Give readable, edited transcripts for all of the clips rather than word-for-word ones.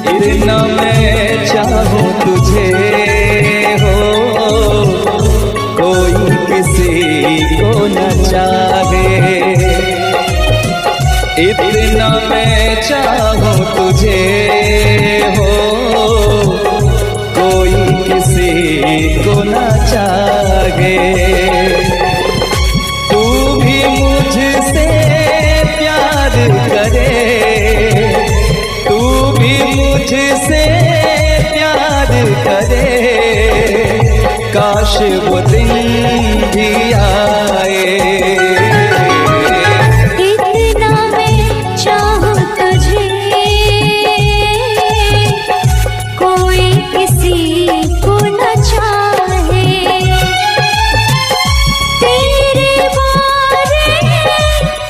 इतना मैं चाहूं तुझे हो, कोई किसी को न चाहे। इतना मैं चाहूं तुझे हो, कोई किसी को न चाहे। तू भी मुझसे प्यार करे, तू भी मुझसे प्यार करे, काश वो दिन भी आए। इतना मैं चाहूं तुझे, कोई किसी को न चाहे। तेरे बारे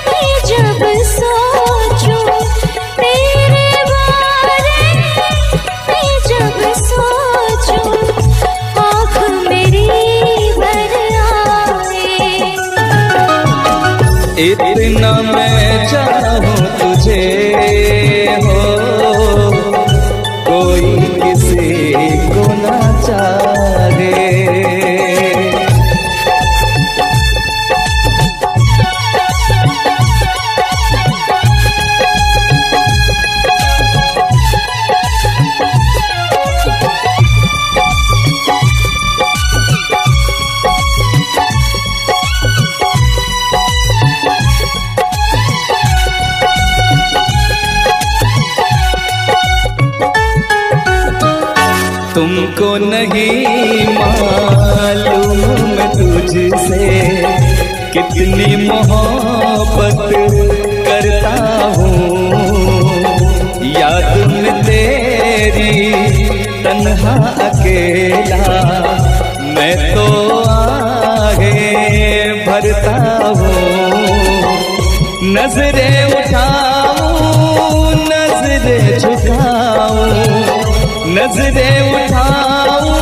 में जब सोचूं, तेरे बारे में जब सोचूं, आँख मेरी भर आए। इतना मैं चाहूं तुझे हो, कोई किसी को न चाहे। तुमको नहीं मालूम मैं तुझसे कितनी मोहब्बत करता हूँ। याद में तेरी तन्हा अकेला मैं तो आगे भरता हूँ। नजरें उठाऊं, नजरें झुकाऊं, नजरें उठाऊं,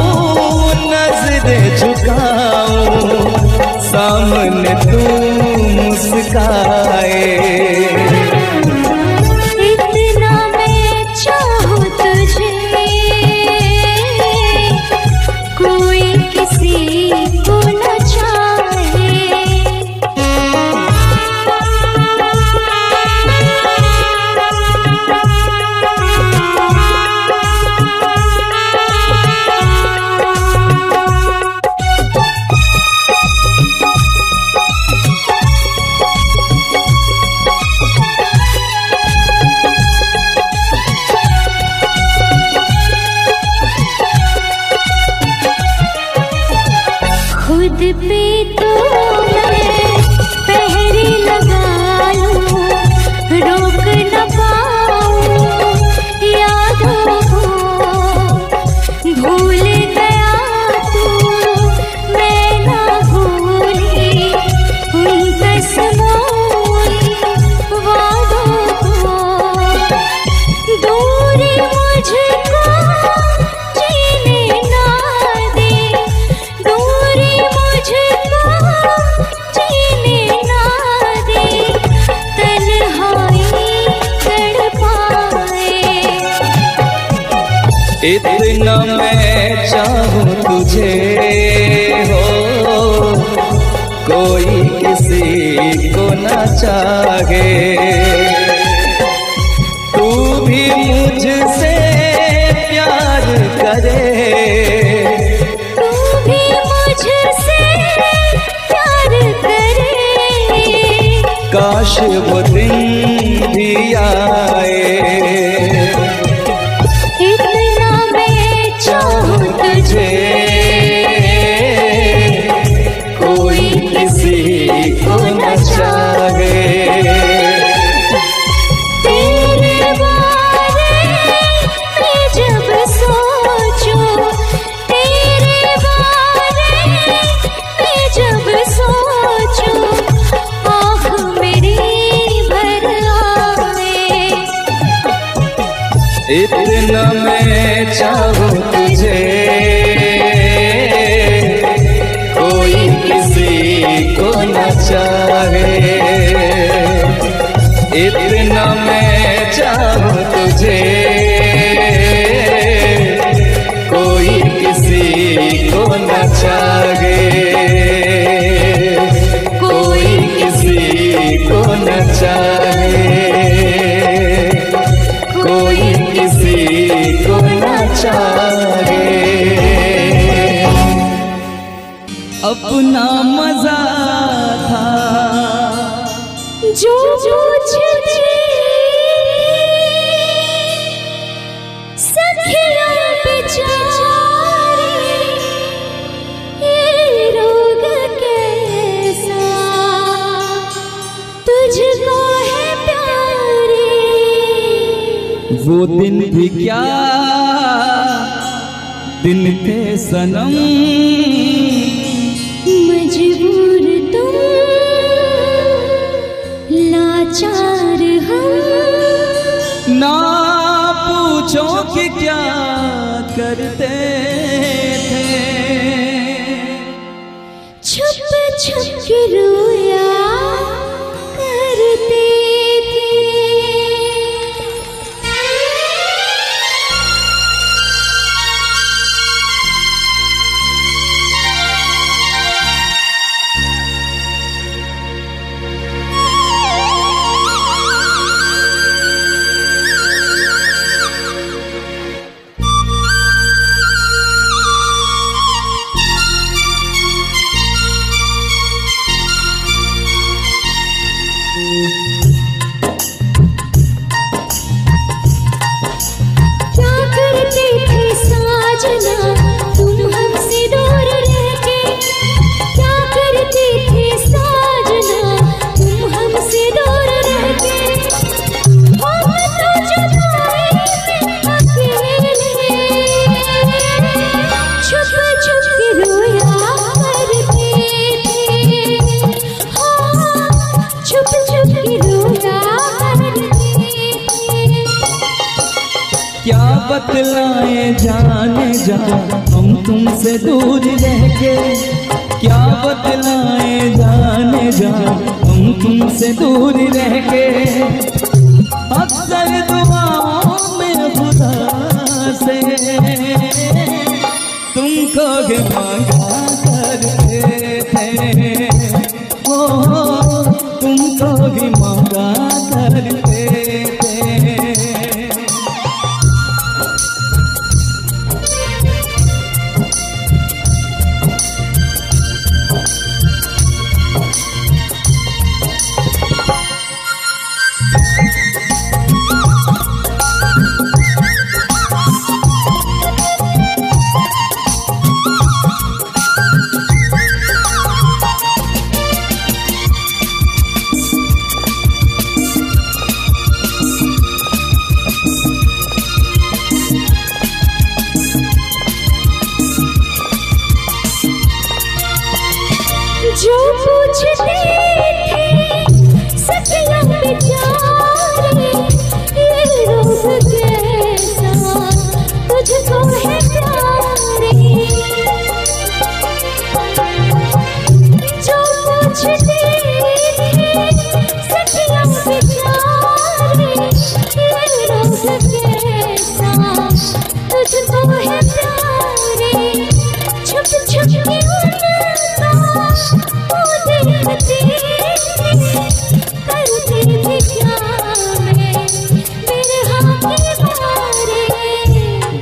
नजरें झुकाऊं, सामने तू मुस्काए। इतना मैं चाहूं तुझे, कोई किसी को न चाहे। खुद पे तो मैं पहरे लगा लूं, रोक न पाऊं यादों को। भूल गया तू, मैं ना भूली उन कसमों वादों को। दूरी मुझको जीने ना दे, दूरी मुझको जीने ना दे, तन्हाई तड़पाए। इतना मैं चाहूं तुझे हो, कोई किसी को न चाहे। तू भी मुझसे प्यार करे, तू भी मुझसे प्यार करे, काश वो दिन भी आए। इतना मैं चाहूं तुझे, कोई किसी को न चाहे। तेरे बारे में जब सोचूं, तेरे बारे में जब सोचूं, आँख मेरी भर आए। इतना मैं चाहूं तुझे, कोई किसी को न चाहे। इतना मैं चाहूं तुझे। जो पूछती सखिया बेचारी ये रोग कैसा तुझको है प्यारी। वो दिन भी क्या दिन थे सनम, मजबूर तुम लाचार हम, ना पूछो कि क्या करते थे। छुप छुप के रोया करते थे। क्या करते थे साजना तुम हमसे दूर रह के, क्या करते थे साजना तुम हमसे दूर रह के। हम तो जुदाई में अकेले छुप छुप के रोया करते थे। हाँ, छुप छुप के रोया करते थे। क्या बतलाए जाने जा हम तुमसे दूर रह के, क्या बतलाए जाने जा हम तुमसे दूर रह के। अक्सर दुआओं में खुदा से तुमको भी मांगा करते थे, ओ तुमको भी मांगा करते थे। जो पूछते थे सखिया बेचारी ये रोग कैसा तुझको है प्यारी। जो पूछते थे सखिया बेचारी ये रोग कैसा तुझको है प्यारी। छुप छुप के देखते करते थे क्या मैं बिरहा के बारे।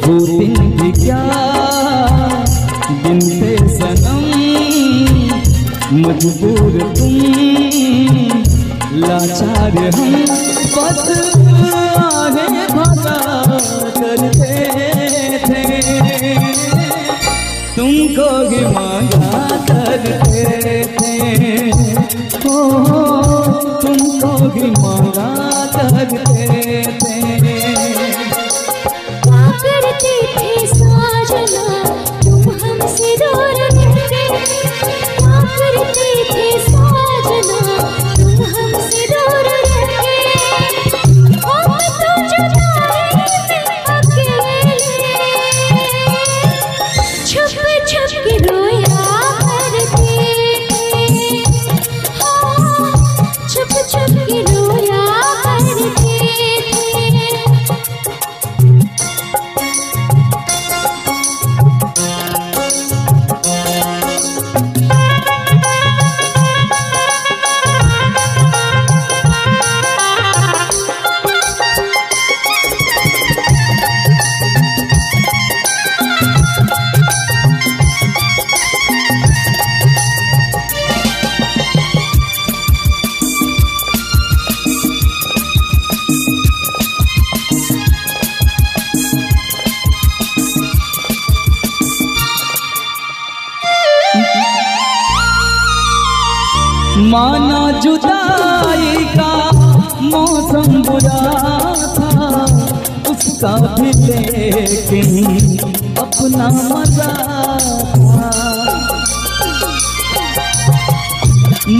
वो दिन भी क्या दिन थे सनम, मजबूर तुम लाचार हम, बस आगे भगा करते थे। तुमको भी मांगा करते थे, ओ तुमको भी मांगा करते थे। क्या करते थे साजना तुम हमसे दूर रह के, क्या करते थे साजना तुम हमसे दूर रह के। हम तो जुदाई में अकेले छुप छुप के रोया करते थे। हाँ, माना जुदाई का मौसम बुरा था, उसका भी लेकिन अपना मजा था।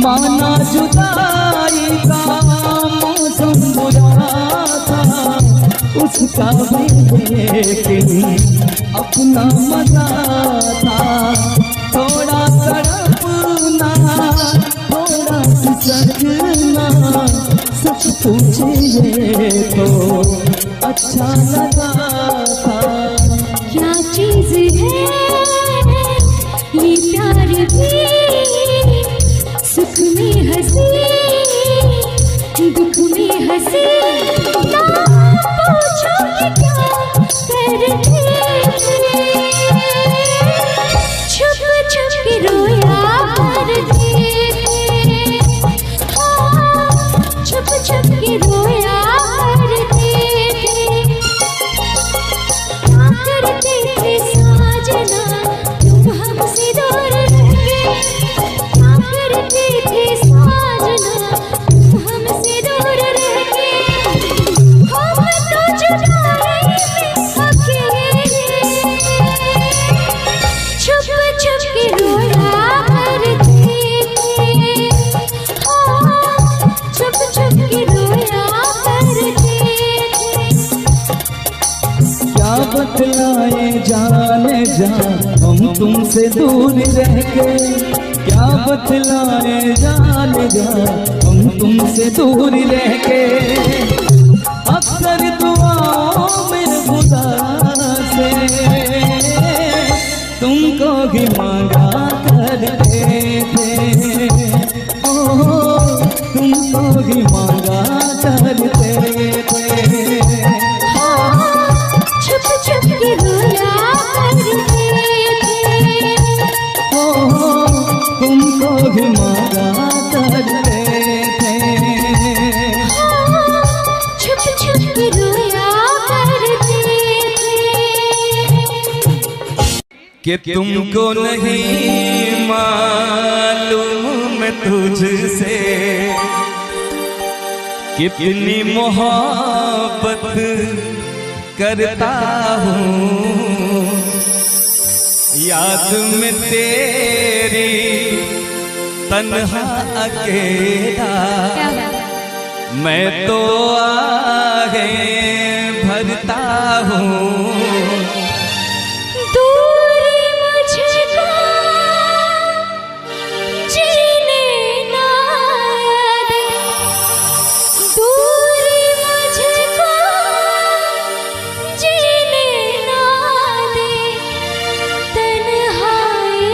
माना जुदाई का मौसम बुरा था, उसका भी लेकिन अपना मजा था। थोड़ा तड़पना, थोड़ा सिसकना, सच पूछिए तो अच्छा लगा था। क्या चीज है ये प्यार भी, सुख में हंसी दुख में हंसी। ना पूछो कि क्या करते थे, छुप छुप के रोया करते थे। हाँ, छुप छुप के रोया करते थे। क्या करते थे साजना तुम हमसे दूर रह के, क्या करते थे साजना तुम हमसे दूर रह के। हम तो जुदाई में अकेले, छुप छुप के रोया करते थे। हाँ, छुप छुप के रोया करते थे। क्या बतलाए जाने जा हम तुमसे दूर रह के, क्या बतलाए जाने जा हम तुमसे दूर रह के। अक्सर दुआओं में खुदा से तुमको ही मांगा करते थे, ओ तुमको ही मांगा करते थे। छुप छुप के रोया करते थे। तुमको भी मांगा करते थे। छुप छुप के रोया करते थे। कि तुमको नहीं मालूम मैं तुझसे कितनी मोहब्बत करता हूँ। याद में तेरी तन्हा अकेला मैं तो आगे भरता हूँ। दूरी मुझको जीने ना दे, दूरी मुझको जीने ना दे। तन्हाई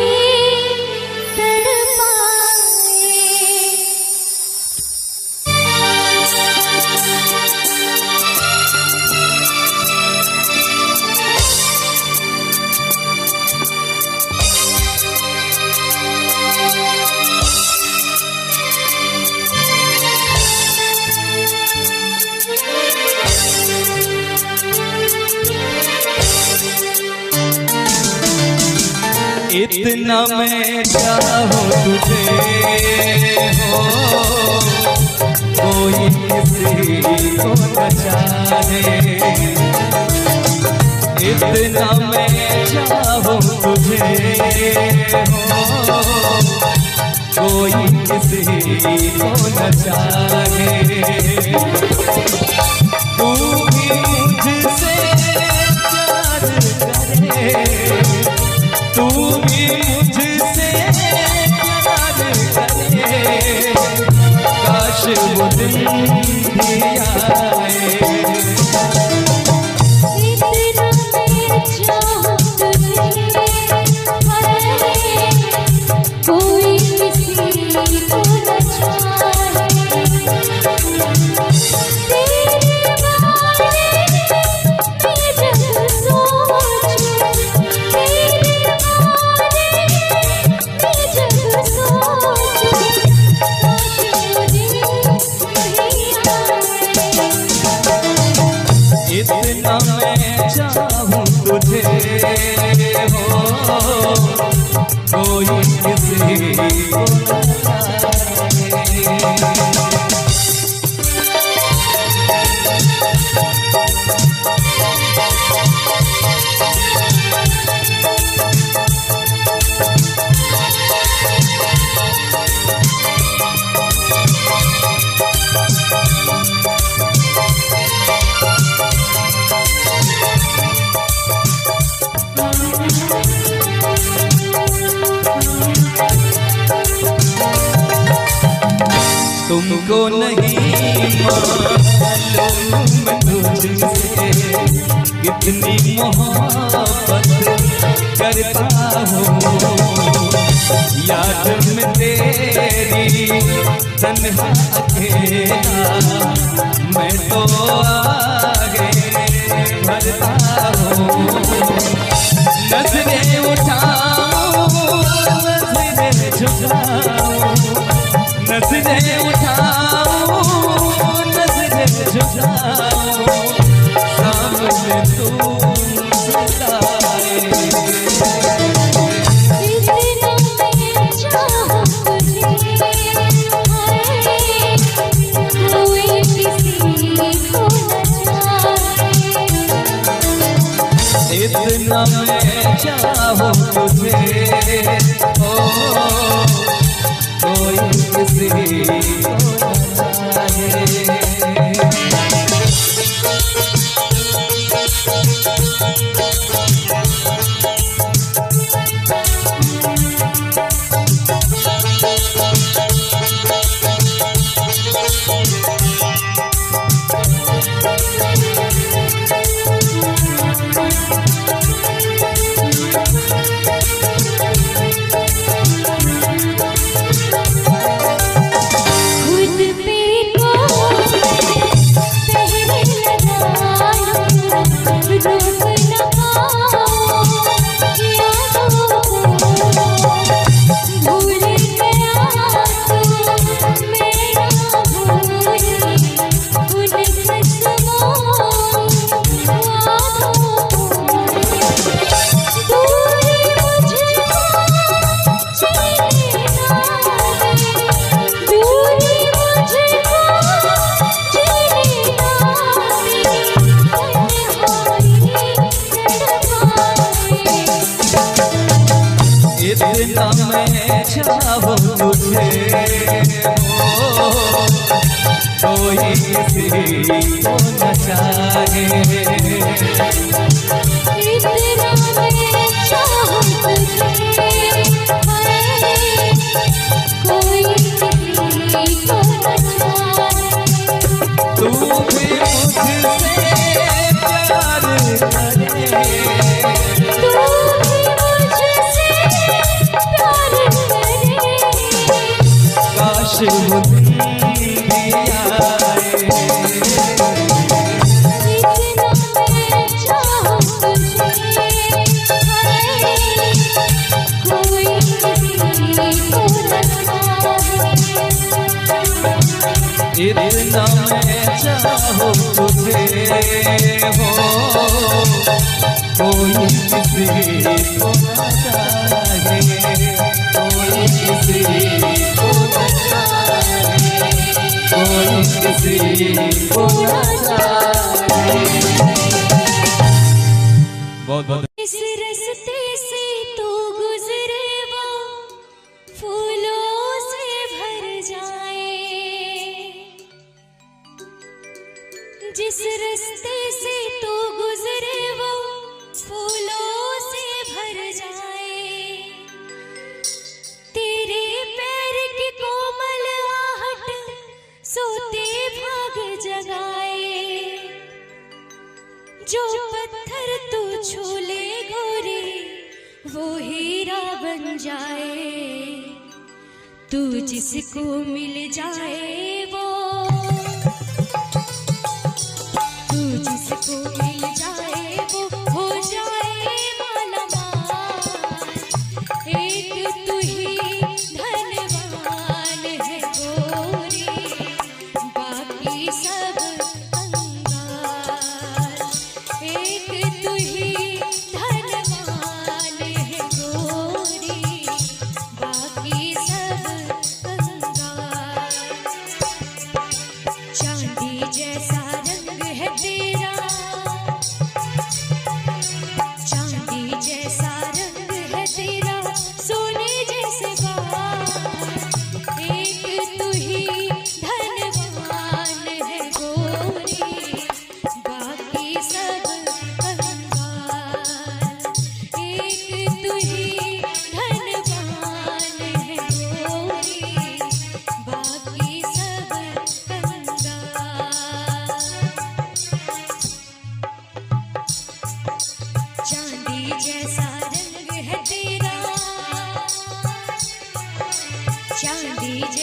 तड़पाए। इतना मैं चाहूँ तुझे हो, कोई किसी को न चाहे। इतना मैं चाहूँ तुझे हो, कोई किसी को न चाहे। तू भी मुझसे प्यार करे, तू भी मुझसे प्यार करे। काश वो दिन भी आए। इतना मैं चाहूँ तुझे, कोई किसी को न चाहे। तेरे बारे मैं जब सोचूं, तेरे बारे मैं जब सोचूं, काश वो दिन भी आए। इतना मैं चाहूँ तुझे हो, कोई किसी को न चाहे। तुमको नहीं मालूम तुझसे कितनी मोहब्बत करता हूँ। याद में तेरी तन्हा अकेला मैं तो आगे बढ़ता हूँ। नजरें उठाऊं नजरें झुकाऊं, नजरें उठाऊं नजरें झुकाऊं, सामने तू सताए। इतना मैं चाहूं तुझे ओ कोई किसी को न चाहे। इतना मैं चाहूं तुझे हो कोई किसी को न चाहे। इतना मैं चाहूं तुझे कोई किसी को न चाहे। तू भी मुझसे प्यार करे, काश वो दिन भी आए। इतना मैं चाहूं तुझे कोई किसी को न चाहे। इतना मैं चाहूं तुझे हो कोई किसी को न चाहे, कोई किसी को न चाहे, कोई किसी को न चाहे। बहुत बहुत इस रास्ते से तू गुजरे वो फूलों से भर जाए, जिस रास्ते से तू गुजरे वो फूलों से भर जाए। तेरे पैर की कोमल आहट सोते भाग जगाए। जो पत्थर तू छू ले गोरी वो हीरा बन जाए। तू जिसको मिल जाए वो, तू जिसको मिल जाए वो हो जाए मालामाल। एक तू ही धनवान है गोरी, बाकी सब कंगाल। एक तू ही धनवान है गोरी, बाकी सब कंगाल। चांदी जैसा रंग है तेरा,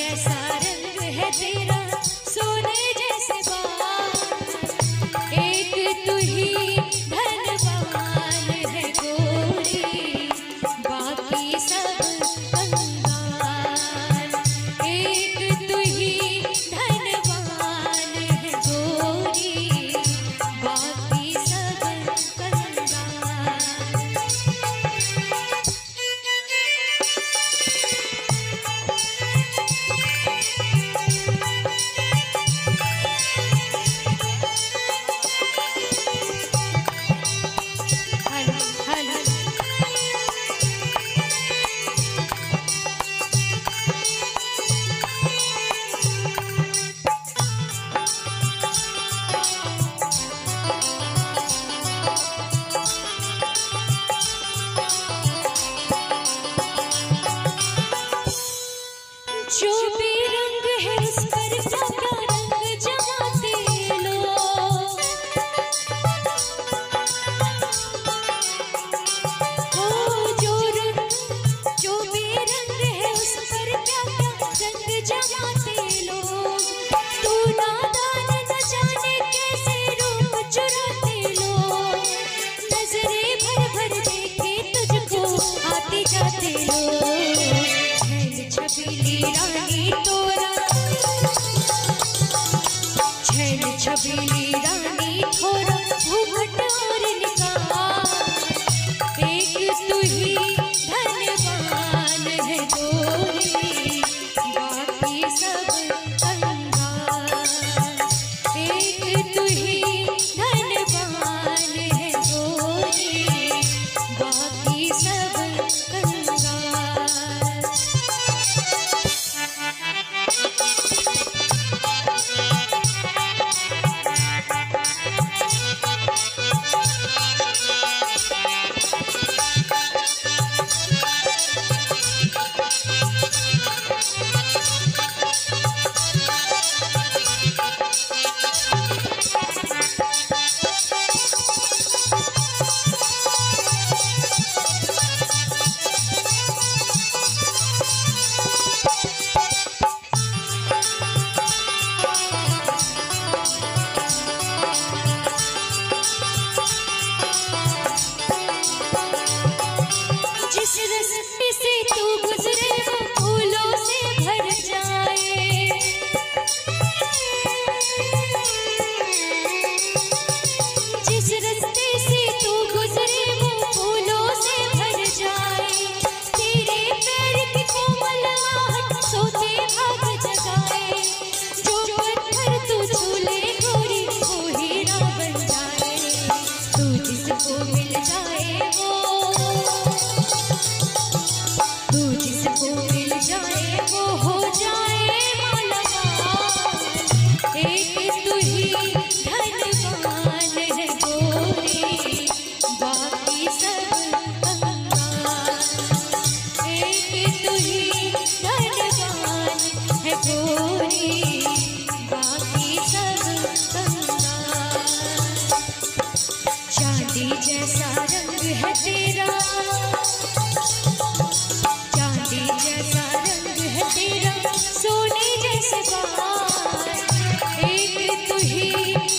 जैसा रंग है तेरा सोने जैसे बाल, एक तू ही धनवान है गोरी, बाकी सब कंगाल। एक तू ही धनवान है गोरी, बाकी सब कंगाल। जो भी रंग है उस पर क्या रंग जमाते लोग, ओ जो भी रंग है उस पर क्या रंग जमाते लोग। तू नादान न जाने कैसे रूप चुराते लोग, नजरे भर भर देखे तुझको आते जाते लोग। छबीली रानी तोरा, छैल छबीली रानी थोड़ा घूंघट और निकाल, एक तू ही धनवान है गोरी, बाकी सब कंगाल। एक तू ही धनवान है गोरी, बाकी सब कंगाल। जिस रास्ते से तू गुजरे वो फूलों से भर जाए, जिस रास्ते से तू गुजरे वो फूलों से भर जाए। तेरे पैर की कोमल आहट सोते भाग जगाए, जो पत्थर तू छूले गोरी वो हीरा बन जाए। तू जिसको मिल जाए तू जिसको मिल जाए वो हो जाए मालामाल। एक तू ही धनवान है गोरी, बाकी सब कंगाल। एक तू ही धनवान है गोरी, बाकी सब कंगाल। चांदी जैसा रंग है तेरा, चांदी जैसा रंग है तेरा सोने जैसे बाल, एक तू ही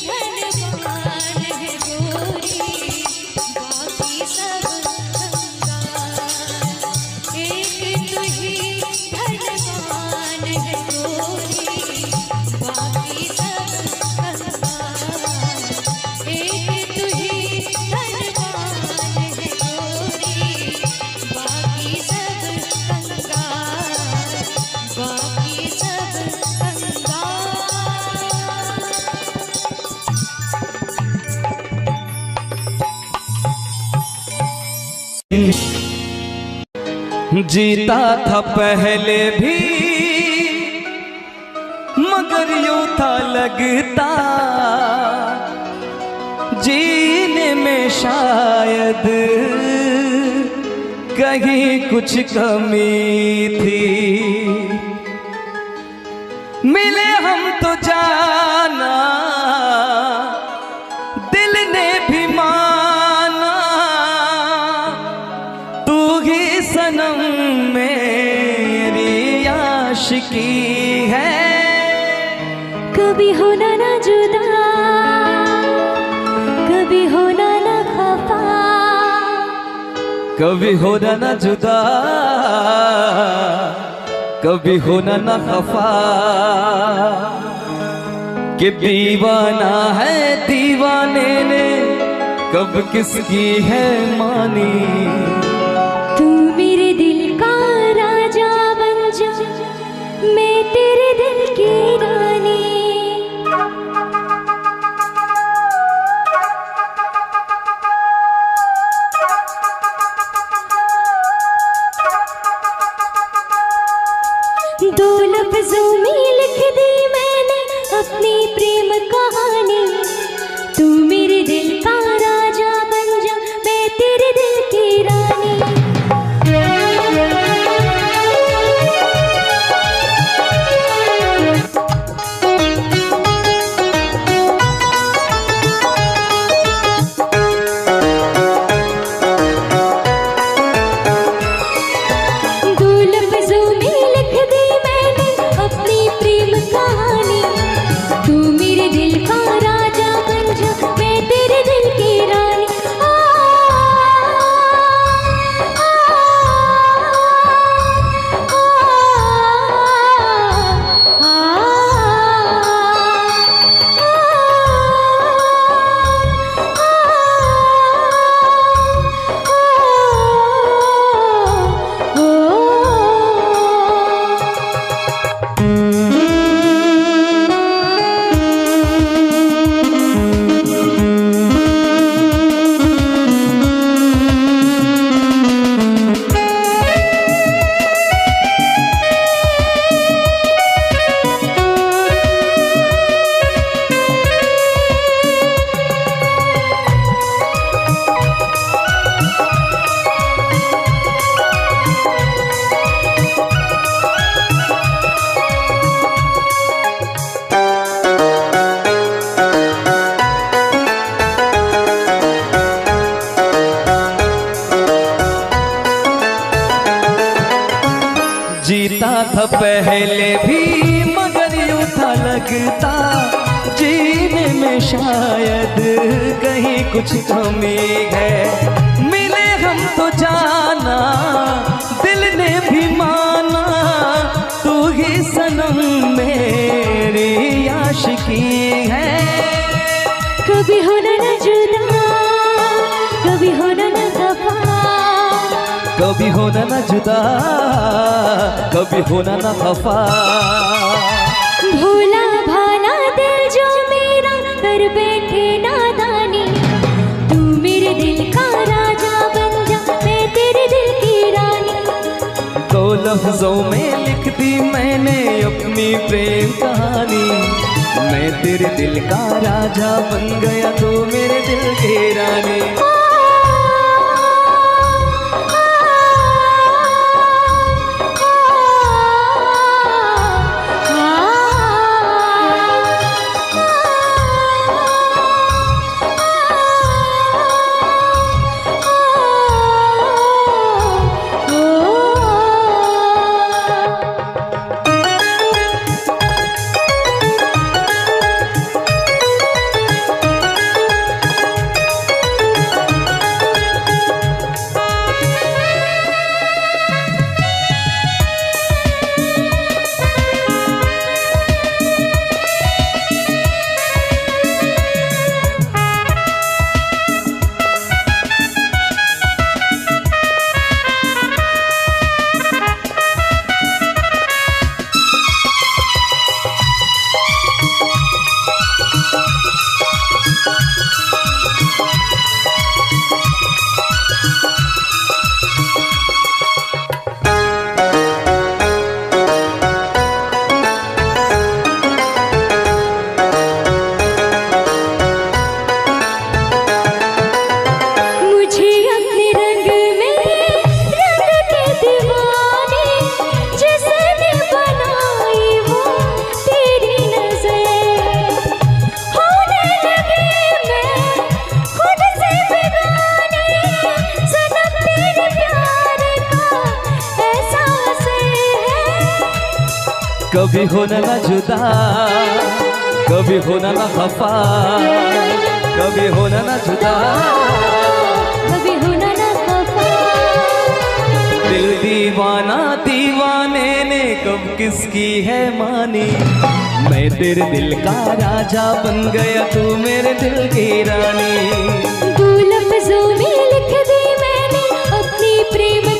धनवान है गोरी, बाकी सब कंगाल। एक तू ही धनवान है गोरी, बाकी सब कंगाल। एक तू ही धनवान है गोरी, बाकी सब कंगाल, बाकी सब कंगाल। जीता था पहले भी मगर यूं था लगता, जीने में शायद कहीं कुछ कमी थी। मिले हम तो जाना दिल ने भी माना, तू ही सनम मेरी आशिकी है। कभी होना ना जुदा, कभी होना ना खफा, कभी होना ना जुदा, कभी होना ना खफा, कि दीवाना है दीवाने ने कब किसकी है मानी। तू मेरे दिल का राजा बन जा, मैं तेरे दिल की रानी। दो लफ्जों में लिख दी मैंने अपनी प्रेम कहानी। तू मेरे दिल का राजा बन जा, मैं तेरे दिल की रानी। दो लफ्जों में लिख दी मैंने अपनी प्रेम कहानी। तू मेरे दिल का राजा बन जा, मैं तेरे दिल की रानी। आ, आ, जीता था पहले भी मगर यूं था लगता जीने में शायद कहीं कुछ कमी है। मिले हम तो जाना दिल ने भी माना, तू ही सनम मेरी आशिकी है। कभी होना ना जुदा, कभी होना ना खफा, कभी होना ना जुदा, कभी होना ना खफा। भोला भाला दिल जो मेरा कर बैठे नादानी। तू मेरे दिल का राजा बन जा, मैं तेरे दिल की रानी। दो लफ्जों में लिख दी मैंने अपनी प्रेम कहानी। मैं तेरे दिल का राजा बन गया, तू मेरे दिल की रानी। कभी होना ना जुदा, कभी होना ना खफा, कभी होना ना जुदा, कभी होना ना खफा। दिल दीवाना दीवाने ने कब किसकी है मानी, मैं तेरे दिल का राजा बन गया, तू मेरे दिल की रानी। दो लफ्जों में लिख दी मैंने अपनी प्रेम